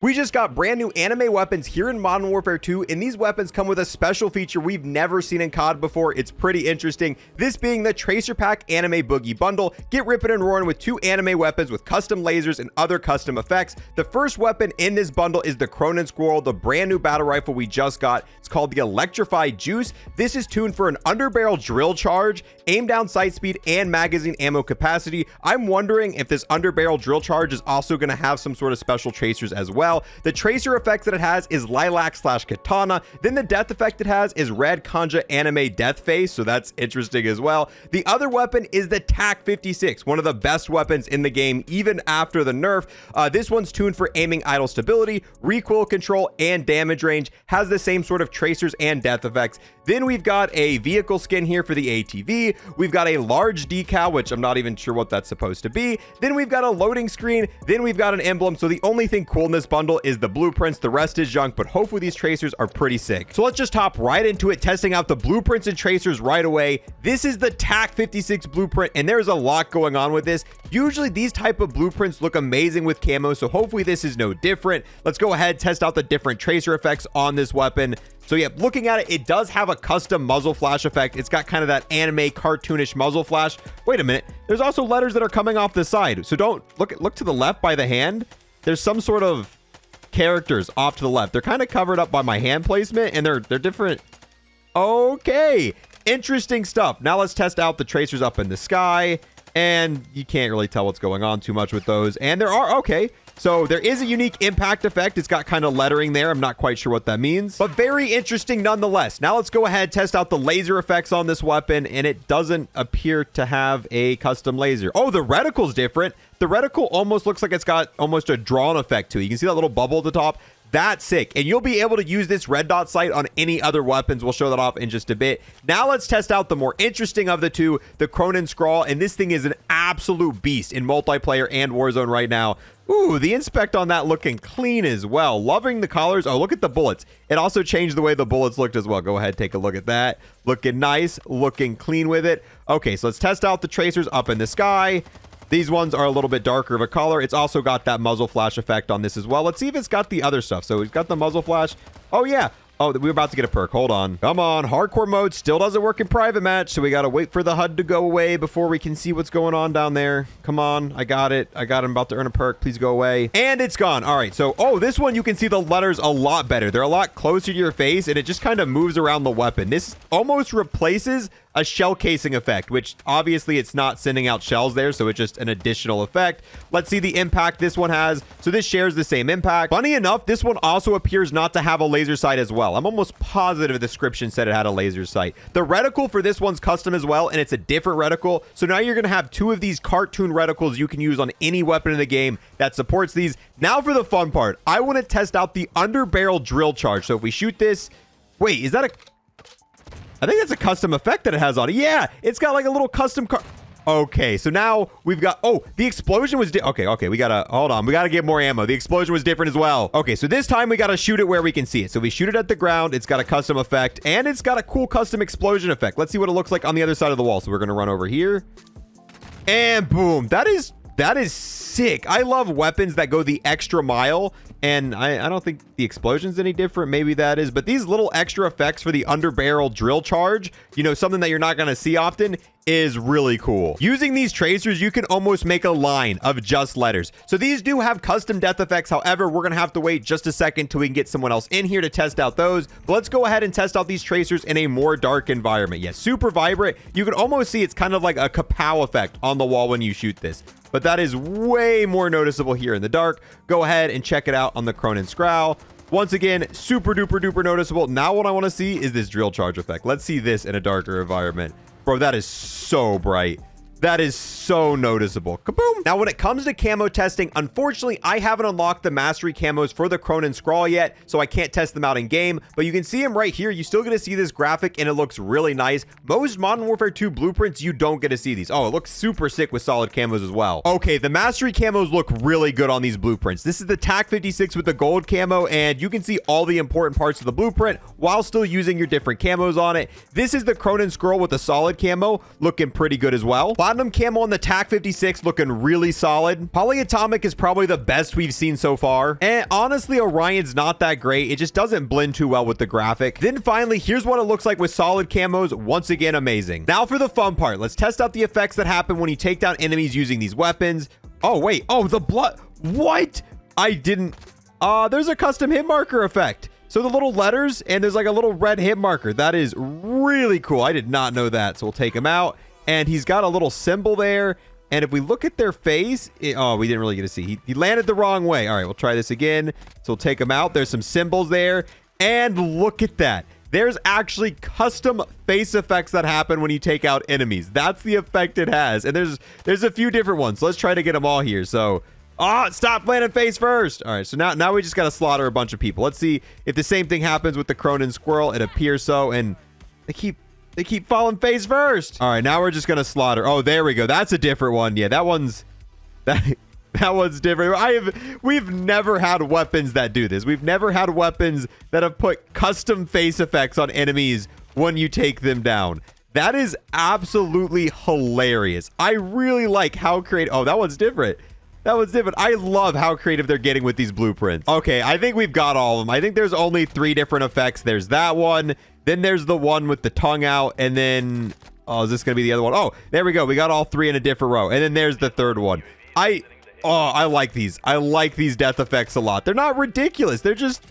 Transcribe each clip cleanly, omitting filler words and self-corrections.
We just got brand new anime weapons here in Modern Warfare 2, and these weapons come with a special feature we've never seen in COD before. It's pretty interesting. This being the Tracer Pack Anime Boogie Bundle. Get ripping and roaring with 2 anime weapons with custom lasers and other custom effects. The first weapon in this bundle is the Cronin Squirrel, the brand new battle rifle we just got. It's called the Electrified Juice. This is tuned for an underbarrel drill charge, aim down sight speed, and magazine ammo capacity. I'm wondering if this underbarrel drill charge is also going to have some sort of special tracers as well. The tracer effects that it has is Lilac/Katana. Then the death effect it has is red Kanji Anime Death Face, so that's interesting as well. The other weapon is the TAC 56, one of the best weapons in the game, even after the nerf. This one's tuned for aiming idle stability, recoil control, and damage range. Has the same sort of tracers and death effects. Then we've got a vehicle skin here for the ATV. We've got a large decal, which I'm not even sure what that's supposed to be. Then we've got a loading screen. Then we've got an emblem. So the only thing cool in this bundle is the blueprints. The rest is junk, but hopefully these tracers are pretty sick. So let's just hop right into it, testing out the blueprints and tracers right away. This is the TAC 56 blueprint, and there's a lot going on with this. Usually these type of blueprints look amazing with camo, so hopefully this is no different. Let's go ahead, test out the different tracer effects on this weapon. So yeah, looking at it, it does have a custom muzzle flash effect. It's got kind of that anime cartoonish muzzle flash. Wait a minute. There's also letters that are coming off the side. So don't look to the left by the hand. There's some sort of characters off to the left. They're kind of covered up by my hand placement, and they're different. Okay, interesting stuff. Now let's test out the tracers up in the sky, and you can't really tell what's going on too much with those. And there are, okay, so there is a unique impact effect. It's got kind of lettering there. I'm not quite sure what that means, but very interesting nonetheless. Now let's go ahead, test out the laser effects on this weapon, and it doesn't appear to have a custom laser. Oh, the reticle's different. The reticle almost looks like it's got almost a drawn effect to it. You can see that little bubble at the top. That's sick. And you'll be able to use this red dot sight on any other weapons. We'll show that off in just a bit. Now let's test out the more interesting of the two, the Cronin Scrawl. And this thing is an absolute beast in multiplayer and Warzone right now. Ooh, the inspect on that looking clean as well. Loving the collars. Oh, look at the bullets. It also changed the way the bullets looked as well. Go ahead, take a look at that. Looking nice, looking clean with it. Okay, so let's test out the tracers up in the sky. These ones are a little bit darker of a color. It's also got that muzzle flash effect on this as well. Let's see if it's got the other stuff. So we've got the muzzle flash. Oh, yeah. Oh, we're about to get a perk. Hold on. Come on. Hardcore mode still doesn't work in private match, so we got to wait for the HUD to go away before we can see what's going on down there. Come on. I got it. I'm about to earn a perk. Please go away. And it's gone. All right. So, oh, this one, you can see the letters a lot better. They're a lot closer to your face, and it just kind of moves around the weapon. This almost replaces a shell casing effect, which obviously it's not sending out shells there, so it's just an additional effect. Let's see the impact this one has. So this shares the same impact. Funny enough, this one also appears not to have a laser sight as well. I'm almost positive the description said it had a laser sight. The reticle for this one's custom as well, and it's a different reticle. So now you're going to have 2 of these cartoon reticles you can use on any weapon in the game that supports these. Now for the fun part. I want to test out the underbarrel drill charge. So if we shoot this, wait, is that a... I think that's a custom effect that it has on it. Yeah, it's got like a little custom car. Okay, so now we've got... Oh, the explosion was... Okay, we gotta... Hold on, we gotta get more ammo. The explosion was different as well. Okay, so this time we gotta shoot it where we can see it. So we shoot it at the ground. It's got a custom effect, and it's got a cool custom explosion effect. Let's see what it looks like on the other side of the wall. So we're gonna run over here. And boom. That is sick. I love weapons that go the extra mile, and I don't think the explosion's any different. Maybe that is, but these little extra effects for the underbarrel drill charge, you know, something that you're not going to see often, is really cool. Using these tracers, you can almost make a line of just letters. So these do have custom death effects. However, we're going to have to wait just a second till we can get someone else in here to test out those. But let's go ahead and test out these tracers in a more dark environment. Yes, super vibrant. You can almost see it's kind of like a kapow effect on the wall when you shoot this. But that is way more noticeable here in the dark. Go ahead and check it out on the Cronin Scrawl. Once again, super duper duper noticeable. Now what I want to see is this drill charge effect. Let's see this in a darker environment. Bro, that is so bright. That is so noticeable. Kaboom! Now, when it comes to camo testing, unfortunately, I haven't unlocked the mastery camos for the Cronin Scrawl yet, so I can't test them out in game, but you can see them right here. You still get to see this graphic, and it looks really nice. Most Modern Warfare 2 blueprints, you don't get to see these. Oh, it looks super sick with solid camos as well. Okay, the mastery camos look really good on these blueprints. This is the TAC 56 with the gold camo, and you can see all the important parts of the blueprint while still using your different camos on it. This is the Cronin Scroll with the solid camo, looking pretty good as well. Platinum Camo on the TAC-56 looking really solid. Polyatomic is probably the best we've seen so far. And honestly, Orion's not that great. It just doesn't blend too well with the graphic. Then finally, here's what it looks like with solid camos. Once again, amazing. Now for the fun part. Let's test out the effects that happen when you take down enemies using these weapons. Oh, wait. Oh, the blood. What? I didn't. There's a custom hit marker effect. So the little letters, and there's like a little red hit marker. That is really cool. I did not know that. So we'll take him out. And he's got a little symbol there. And if we look at their face, oh, we didn't really get to see. He landed the wrong way. All right, we'll try this again. So we'll take him out. There's some symbols there. And look at that. There's actually custom face effects that happen when you take out enemies. That's the effect it has. And there's a few different ones. So let's try to get them all here. So, stop landing face first. All right, so now we just got to slaughter a bunch of people. Let's see if the same thing happens with the Cronin Squirrel. It appears so, and they keep falling face first. All right, now we're just going to slaughter. Oh, there we go. That's a different one. Yeah, that one's different. We've never had weapons that do this. We've never had weapons that have put custom face effects on enemies when you take them down. That is absolutely hilarious. I really like how creative. Oh, that one's different. That was different. I love how creative they're getting with these blueprints. Okay, I think we've got all of them. I think there's only 3 different effects. There's that one. Then there's the one with the tongue out. And then, oh, is this going to be the other one? Oh, there we go. We got all 3 in a different row. And then there's the third one. I like these. I like these death effects a lot. They're not ridiculous. They're just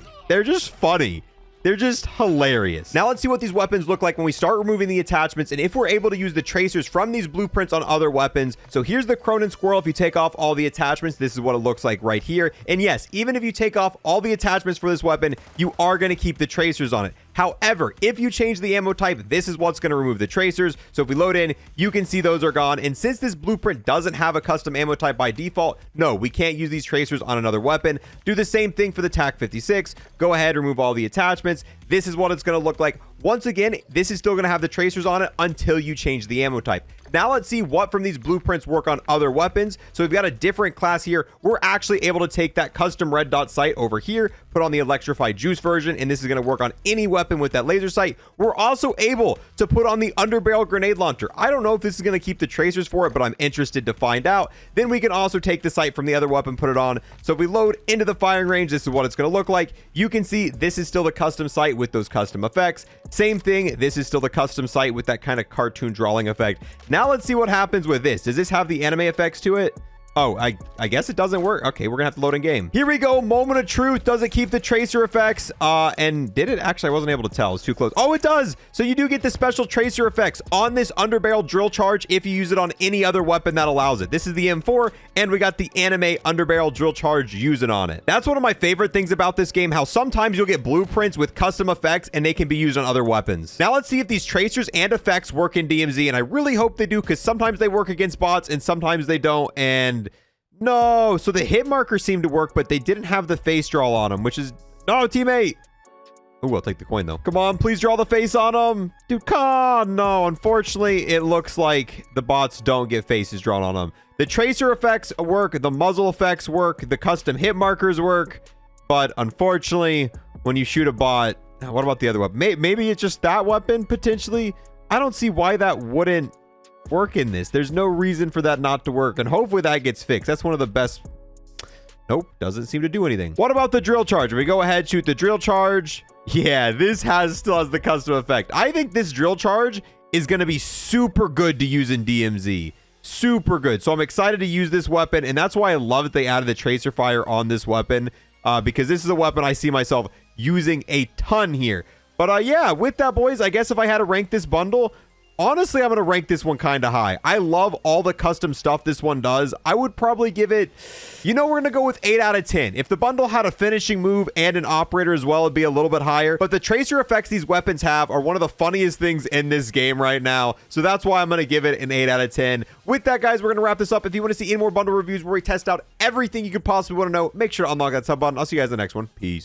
funny. They're just hilarious. Now let's see what these weapons look like when we start removing the attachments and if we're able to use the tracers from these blueprints on other weapons. So here's the Cronin Squirrel. If you take off all the attachments, this is what it looks like right here. And yes, even if you take off all the attachments for this weapon, you are going to keep the tracers on it. However, if you change the ammo type, this is what's going to remove the tracers. So if we load in, you can see those are gone. And since this blueprint doesn't have a custom ammo type by default, no, we can't use these tracers on another weapon. Do the same thing for the TAC-56. Go ahead, remove all the attachments. This is what it's going to look like. Once again, this is still going to have the tracers on it until you change the ammo type. Now let's see what from these blueprints work on other weapons. So we've got a different class here. We're actually able to take that custom red dot sight over here, put on the electrified juice version, and this is going to work on any weapon with that laser sight. We're also able to put on the underbarrel grenade launcher. I don't know if this is going to keep the tracers for it, but I'm interested to find out. Then we can also take the sight from the other weapon, put it on. So if we load into the firing range, this is what it's going to look like. You can see this is still the custom sight with those custom effects. Same thing. This is still the custom sight with that kind of cartoon drawing effect. Now let's see what happens with this. Does this have the anime effects to it? Oh, I guess it doesn't work. Okay, we're gonna have to load in game. Here we go. Moment of truth. Does it keep the tracer effects? And did it? Actually, I wasn't able to tell. It's too close. Oh, it does. So you do get the special tracer effects on this underbarrel drill charge if you use it on any other weapon that allows it. This is the M4, and we got the anime underbarrel drill charge using on it. That's one of my favorite things about this game, how sometimes you'll get blueprints with custom effects and they can be used on other weapons. Now let's see if these tracers and effects work in DMZ, and I really hope they do because sometimes they work against bots and sometimes they don't, and no, so the hit markers seemed to work, but they didn't have the face draw on them, which is... No, teammate! Oh, I'll take the coin, though. Come on, please draw the face on them. Dude, no, unfortunately, it looks like the bots don't get faces drawn on them. The tracer effects work, the muzzle effects work, the custom hit markers work, but unfortunately, when you shoot a bot... What about the other weapon? Maybe it's just that weapon, potentially? I don't see why that wouldn't work in this. There's no reason for that not to work, and hopefully that gets fixed. That's one of the best. Nope, doesn't seem to do anything. What about the drill charge? We go ahead, shoot the drill charge. Yeah, this still has the custom effect. I think this drill charge is going to be super good to use in DMZ. Super good. So I'm excited to use this weapon, and that's why I love that they added the tracer fire on this weapon, because this is a weapon I see myself using a ton here. But yeah, with that, boys, I guess if I had to rank this bundle, honestly, I'm going to rank this one kind of high. I love all the custom stuff this one does. I would probably give it, we're going to go with 8 out of 10. If the bundle had a finishing move and an operator as well, it'd be a little bit higher. But the tracer effects these weapons have are one of the funniest things in this game right now. So that's why I'm going to give it an 8 out of 10. With that, guys, we're going to wrap this up. If you want to see any more bundle reviews where we test out everything you could possibly want to know, make sure to unlock that sub button. I'll see you guys in the next one. Peace.